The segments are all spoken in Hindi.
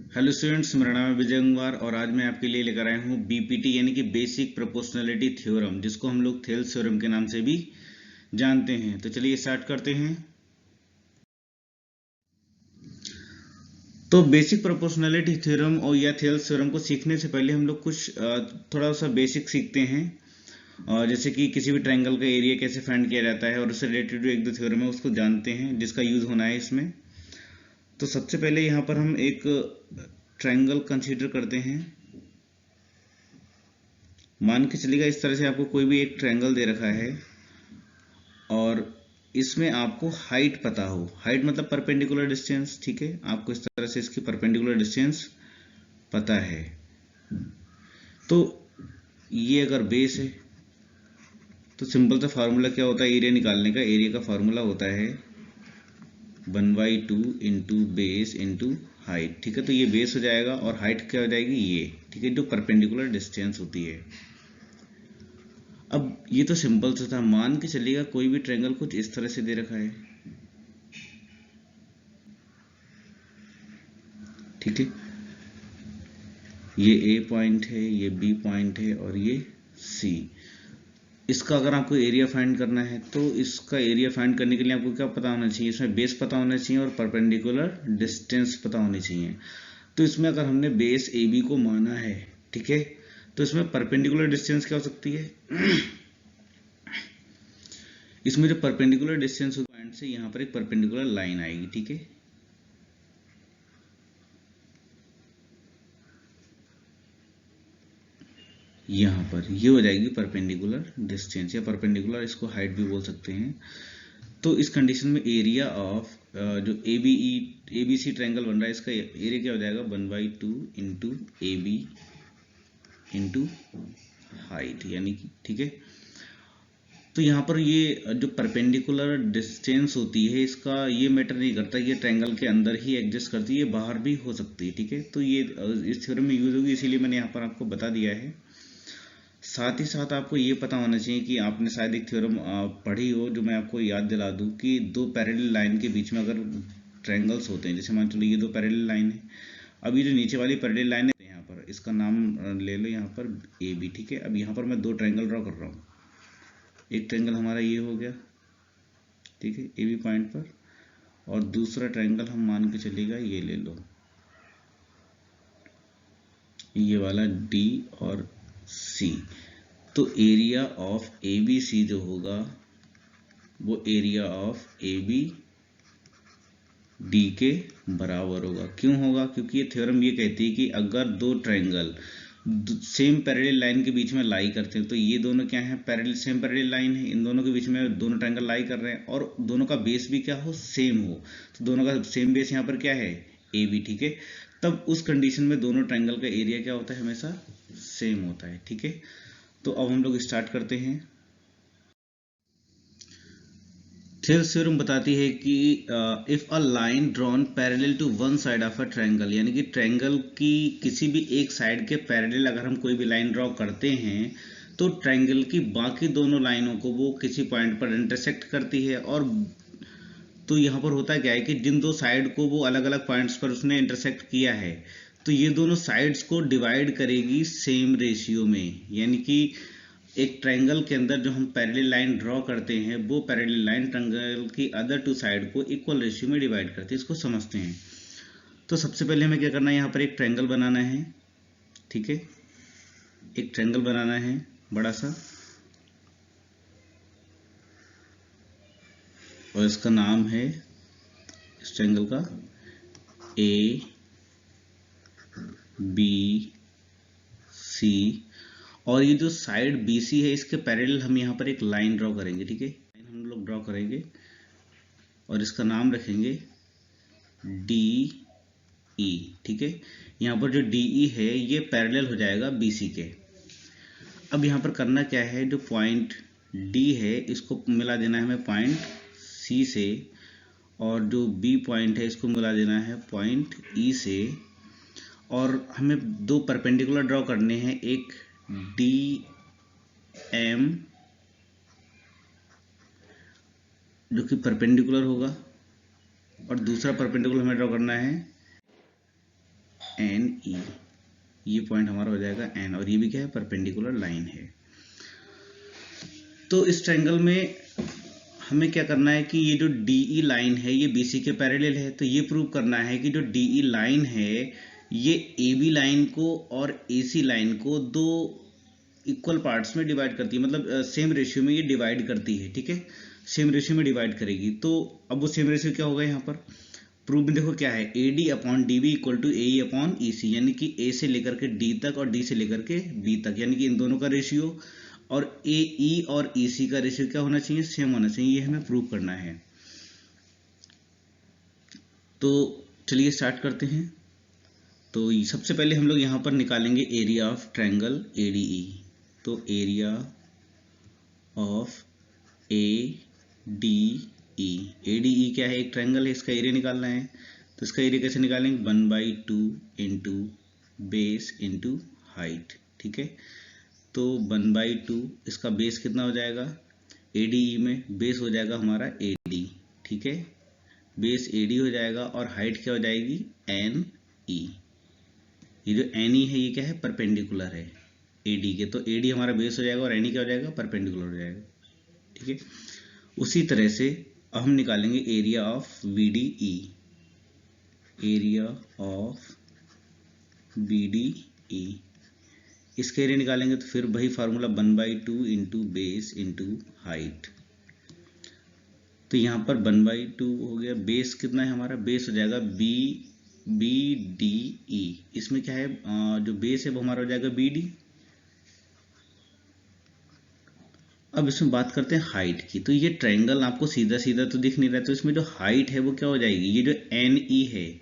हेलो स्टूडेंट्स, मेरा नाम है विजय कुमार और आज मैं आपके लिए लेकर आया हूँ बीपीटी यानी कि बेसिक प्रोपोर्शनैलिटी थ्योरम, जिसको हम लोग थेल्स थ्योरम के नाम से भी जानते हैं। तो चलिए स्टार्ट करते हैं। तो बेसिक प्रोपोर्शनैलिटी थ्योरम और या थेल्स थ्योरम को सीखने से पहले हम लोग कुछ थोड़ा सा बेसिक सीखते हैं। और जैसे कि किसी भी ट्रायंगल का एरिया कैसे फाइंड किया जाता है और उससे रिलेटेड जो एक दो थ्योरम है उसको जानते हैं, जिसका यूज होना है इसमें। तो सबसे पहले यहाँ पर हम एक ट्रायंगल कंसीडर करते हैं। मान के चलिएगा इस तरह से आपको कोई भी एक ट्रायंगल दे रखा है और इसमें आपको हाइट पता हो। हाइट मतलब परपेंडिकुलर डिस्टेंस, ठीक है। आपको इस तरह से इसकी परपेंडिकुलर डिस्टेंस पता है। तो ये अगर बेस है तो सिंपल सा फार्मूला क्या होता है एरिया निकालने का? एरिया का फार्मूला होता है 1/2 इंटू बेस इंटू हाइट, ठीक है। तो ये बेस हो जाएगा और हाइट क्या हो जाएगी? ये, ठीक है, जो परपेंडिकुलर डिस्टेंस होती है। अब ये तो सिंपल सा था। मान के चलिएगा कोई भी ट्रायंगल कुछ इस तरह से दे रखा है, ठीक है। ये ए पॉइंट है, ये बी पॉइंट है और ये सी। इसका अगर आपको एरिया फाइंड करना है तो इसका एरिया फाइंड करने के लिए आपको क्या पता होना चाहिए? इसमें बेस पता होना चाहिए और परपेंडिकुलर डिस्टेंस पता होनी चाहिए। तो इसमें अगर हमने बेस ए बी को माना है, ठीक है, तो इसमें परपेंडिकुलर डिस्टेंस क्या हो सकती है? इसमें जो परपेंडिकुलर डिस्टेंस पॉइंट से यहाँ पर एक परपेंडिकुलर लाइन आएगी, ठीक है। यहाँ पर ये हो जाएगी परपेंडिकुलर डिस्टेंस या परपेंडिकुलर, इसको हाइट भी बोल सकते हैं। तो इस कंडीशन में एरिया ऑफ जो ए बी सी ट्रायंगल बन रहा है, इसका एरिया क्या हो जाएगा? 1/2 into A B into height, यानी कि, ठीक है। तो यहाँ पर ये जो परपेंडिकुलर डिस्टेंस होती है इसका ये मैटर नहीं करता, ये ट्रायंगल के अंदर ही एग्जिस्ट करती है, बाहर भी हो सकती है, ठीक है। तो ये इस थ्योरम में यूज होगी, इसीलिए मैंने यहाँ पर आपको बता दिया है। साथ ही साथ आपको ये पता होना चाहिए कि आपने शायद एक थ्योरम पढ़ी हो, जो मैं आपको याद दिला दूं कि दो पैरेलल लाइन के बीच में अगर ट्रायंगल्स होते हैं, जैसे मान चलो ये दो पैरेलल लाइन है। अब ये जो नीचे वाली पैरेलल लाइन है यहाँ पर, इसका नाम ले लो यहाँ पर ए बी, ठीक है। अब यहाँ पर मैं दो ट्रायंगल ड्रॉ कर रहा हूँ। एक ट्रायंगल हमारा ये हो गया, ठीक है, ए बी पॉइंट पर, और दूसरा ट्रायंगल हम मान के चलेगा ये ले लो, ये वाला डी और सी। तो area of A B C जो होगा वो area of A B D के बराबर होगा। क्यों होगा? क्योंकि ये थ्योरम ये कहती है कि अगर दो ट्रायंगल सेम पैरेलल लाइन के बीच में लाई करते हैं, तो ये दोनों क्या है? पैरेलल, सेम पैरेलल लाइन है, इन दोनों के बीच में दोनों ट्रायंगल लाई कर रहे हैं और दोनों का बेस भी क्या हो? सेम हो। तो दोनों का सेम बेस यहाँ पर क्या है? ए बी, ठीक है। तब उस कंडीशन में दोनों ट्रायंगल का एरिया क्या होता है? हमेशा सेम होता है, ठीक है। तो अब हम लोग स्टार्ट करते हैं। थेल्स थ्योरम बताती है कि if a line drawn parallel to one side of a triangle, यानी कि ट्रायंगल की किसी भी एक साइड के पैरेलल अगर हम कोई भी लाइन ड्रॉ करते हैं तो ट्रायंगल की बाकी दोनों लाइनों को वो किसी पॉइंट पर इंटरसेक्ट करती है। और तो यहाँ पर होता क्या है कि जिन दो साइड को वो अलग अलग पॉइंट्स पर उसने इंटरसेक्ट किया है, तो ये दोनों साइड्स को डिवाइड करेगी सेम रेशियो में। यानी कि एक ट्रायंगल के अंदर जो हम पैरेलल लाइन ड्रॉ करते हैं वो पैरेलल लाइन ट्रायंगल की अदर टू साइड को इक्वल रेशियो में डिवाइड करती है। इसको समझते हैं। तो सबसे पहले हमें क्या करना है? यहाँ पर एक ट्रायंगल बनाना है, ठीक है। एक ट्रायंगल बनाना है बड़ा सा, और इसका नाम है इस ट्रायंगल का ए बी सी। और ये जो साइड बी सी है इसके पैरेलल हम यहाँ पर एक लाइन ड्रॉ करेंगे, ठीक है। लाइन हम लोग ड्रॉ करेंगे और इसका नाम रखेंगे डी ई, ठीक है। यहाँ पर जो डी ई है ये पैरेलल हो जाएगा बी सी के। अब यहाँ पर करना क्या है? जो पॉइंट डी है इसको मिला देना है हमें पॉइंट सी से, और जो बी पॉइंट है इसको मिला देना है पॉइंट ई से। और हमें दो परपेंडिकुलर ड्रॉ करने हैं, एक डी एम जो कि परपेंडिकुलर होगा, और दूसरा परपेंडिकुलर हमें ड्रॉ करना है एन ई, ये पॉइंट हमारा हो जाएगा एन, और ये भी क्या है, परपेंडिकुलर लाइन है। तो इस ट्रायंगल में हमें क्या करना है कि ये जो DE लाइन है ये BC के पैरेलल है, तो ये प्रूव करना है कि जो DE लाइन है ये AB लाइन को और AC लाइन को दो इक्वल पार्ट्स में डिवाइड करती है, मतलब सेम रेशियो में ये डिवाइड करती है, ठीक है, सेम रेशियो में डिवाइड करेगी। तो अब वो सेम रेशियो क्या होगा यहाँ पर प्रूफ में, देखो क्या है, AD upon DB equal to AE upon EC, यानी कि A से लेकर के D तक और D से लेकर के B तक, यानी कि इन दोनों का रेशियो और AE और EC का रेशियो क्या होना चाहिए, सेम होना चाहिए, ये हमें प्रूव करना है। तो चलिए स्टार्ट करते हैं। तो सबसे पहले हम लोग यहाँ पर निकालेंगे एरिया ऑफ ट्रायंगल ADE। तो एरिया ऑफ ADE, ADE क्या है, एक ट्रायंगल है, इसका एरिया निकालना है। तो इसका एरिया कैसे निकालेंगे, 1/2 इंटू बेस इंटू हाइट, ठीक है। तो 1/2, इसका बेस कितना हो जाएगा, ADE में बेस हो जाएगा हमारा AD, ठीक है, बेस AD हो जाएगा, और हाइट क्या हो जाएगी, NE। ये जो NE है ये क्या है, परपेंडिकुलर है AD के, तो AD हमारा बेस हो जाएगा और NE क्या हो जाएगा, परपेंडिकुलर हो जाएगा, ठीक है। उसी तरह से अब हम निकालेंगे area of BDE, area of BDE, इसके एरिया निकालेंगे तो फिर वही formula 1/2 into base into height. तो यहाँ पर 1/2 हो गया, बेस कितना है हमारा, बेस हो जाएगा BDE, इसमें क्या है, जो बेस है वो हमारा हो जाएगा BD। अब इसमें बात करते हैं हाइट की। तो ये ट्रायंगल आपको सीधा सीधा तो दिख नहीं रहा है, तो इसमें जो हाइट है वो क्या हो जाएगी, ये जो NE है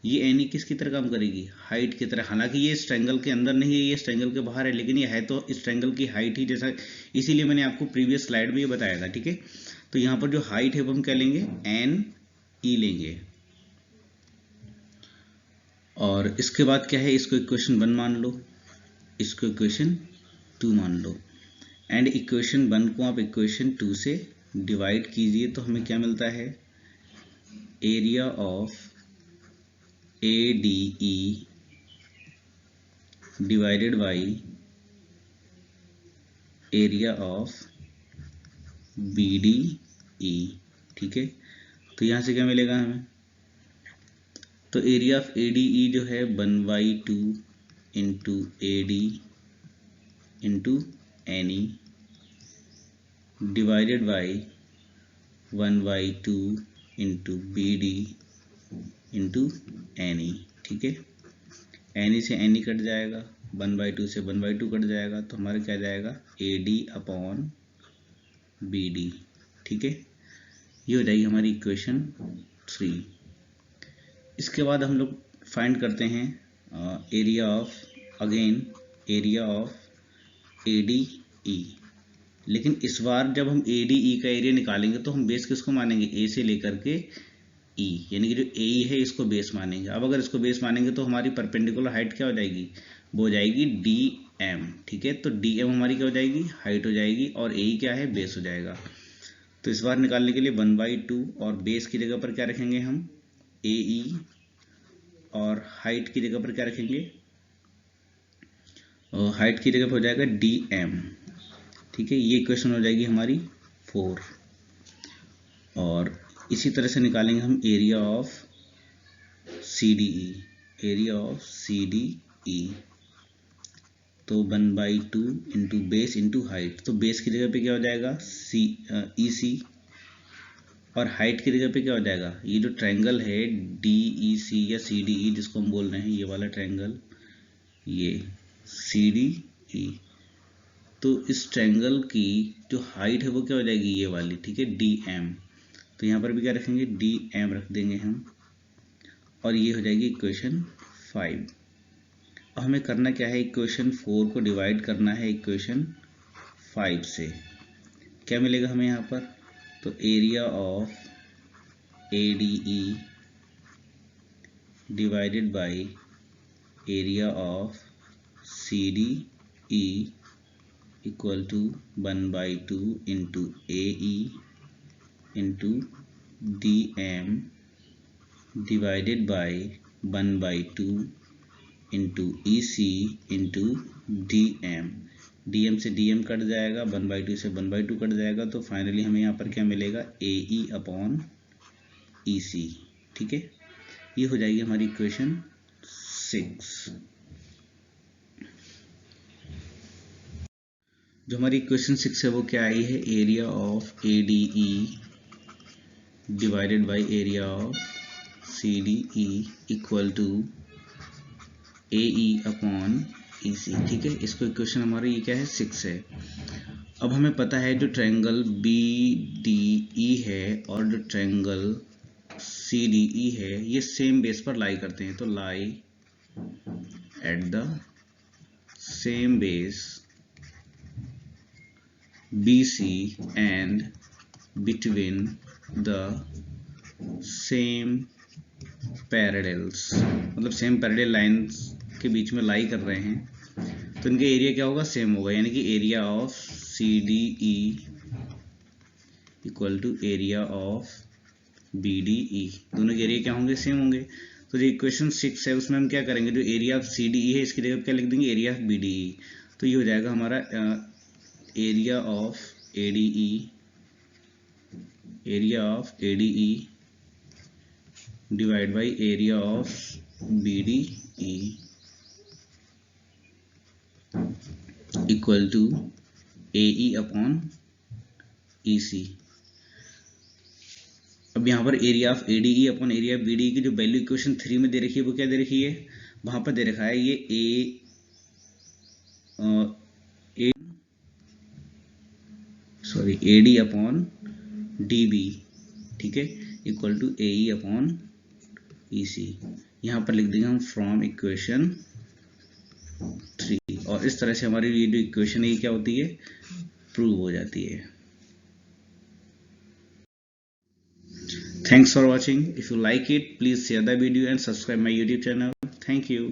ये NE किसकी तरह काम करेगी, हाइट की तरह। हालांकि ये इस ट्रायंगल के अंदर नहीं है, ये इस ट्रायंगल के बाहर है, लेकिन ये है तो इस ट्रायंगल की हाइट ही जैसा, इसीलिए मैंने आपको प्रीवियस स्लाइड में ये बताया था, ठीक है। तो यहाँ पर जो हाइट है वो हम क्या लेंगे, NE लेंगे, और इसके बाद क्या है, इसको इक्वेशन 1 मान लो, इसको इक्वेशन 2 मान लो, एंड इक्वेशन 1 को आप इक्वेशन 2 से डिवाइड कीजिए, तो हमें क्या मिलता है, area of ADE divided by area of BDE, ठीक है। तो यहाँ से क्या मिलेगा हमें, तो एरिया ऑफ ADE जो है 1/2 into AD into NE divided by 1/2 into BD into NE, ठीक है। NE से NE कट जाएगा, 1/2 से 1/2 कट जाएगा, तो हमारा क्या जाएगा, AD अपॉन BD, ठीक है। ये हो जाएगी हमारी इक्वेशन 3। इसके बाद हम लोग फाइंड करते हैं area of, again area of ADE, लेकिन इस बार जब हम ADE का एरिया निकालेंगे तो हम बेस किसको मानेंगे, A से लेकर के E, यानी कि जो AE है इसको बेस मानेंगे। अब अगर इसको बेस मानेंगे तो हमारी परपेंडिकुलर हाइट क्या हो जाएगी, वो हो जाएगी DM, ठीक है। तो DM हमारी क्या हो जाएगी, हाइट हो जाएगी, और AE क्या है, बेस हो जाएगा। तो इस बार निकालने के लिए 1/2, और बेस की जगह पर क्या रखेंगे हम, AE, और हाइट की जगह पर क्या रखेंगे, हाइट की जगह पर हो जाएगा DM, ठीक है। ये इक्वेशन हो जाएगी हमारी 4। और इसी तरह से निकालेंगे हम area of CDE, area of CDE, तो 1/2 इंटू बेस इंटू हाइट, तो बेस की जगह पे क्या हो जाएगा, EC, और हाइट की जगह पे क्या हो जाएगा, ये जो ट्रायंगल है DEC या CDE जिसको हम बोल रहे हैं, ये वाला ट्रायंगल, ये CDE, तो इस ट्रायंगल की जो हाइट है वो क्या हो जाएगी, ये वाली, ठीक है, DM। तो यहाँ पर भी क्या रखेंगे, DM रख देंगे हम, और ये हो जाएगी इक्वेशन 5। अब हमें करना क्या है, इक्वेशन 4 को डिवाइड करना है इक्वेशन 5 से। क्या मिलेगा हमें यहाँ पर, तो area of ADE divided by area of CDE equal to 1/2 into AE into DM divided by 1/2 into E C into D M, D M से डी एम कट जाएगा, 1/2 से 1/2 कट जाएगा, तो फाइनली हमें यहाँ पर क्या मिलेगा, ए ई अपॉन ई सी। ठीक है, ये हो जाएगी हमारी इक्वेशन 6। जो हमारी इक्वेशन 6 है वो क्या आई है, area of A D E divided by area of C D E equal to A E upon E C. ठीक है, इसको इक्वेशन हमारी ये क्या है, 6 है। अब हमें पता है जो ट्रायंगल बी डी ई है और जो ट्रायंगल सी डी ई है ये सेम बेस पर लाई करते हैं, तो lie at the same base BC and between the same parallels, मतलब सेम पैरेलल लाइंस के बीच में लाई कर रहे हैं, तो इनका एरिया क्या होगा, सेम होगा, यानी कि area of C D E equal to area of B D E, दोनों के एरिया क्या होंगे, सेम होंगे। तो जो इक्वेशन 6 है उसमें हम क्या करेंगे, जो area of C D E है इसकी जगह क्या लिख देंगे, area of B D E, तो ये हो जाएगा हमारा area of ADE divide by area of BDE equal to AE upon EC। अब यहाँ पर area of ADE upon area of BDE की जो वैल्यू इक्वेशन 3 में दे रखी है वो क्या दे रखी है, वहां पर दे रखा है ये AD अपॉन DB, ठीक है, equal to AE upon EC। यहाँ पर लिख देंगे हम फ्रॉम इक्वेशन 3, और इस तरह से हमारी ये जो इक्वेशन है ये क्या होती है, प्रूव हो जाती है। Thanks for watching. If you like it, please share the video and subscribe my YouTube channel. Thank you.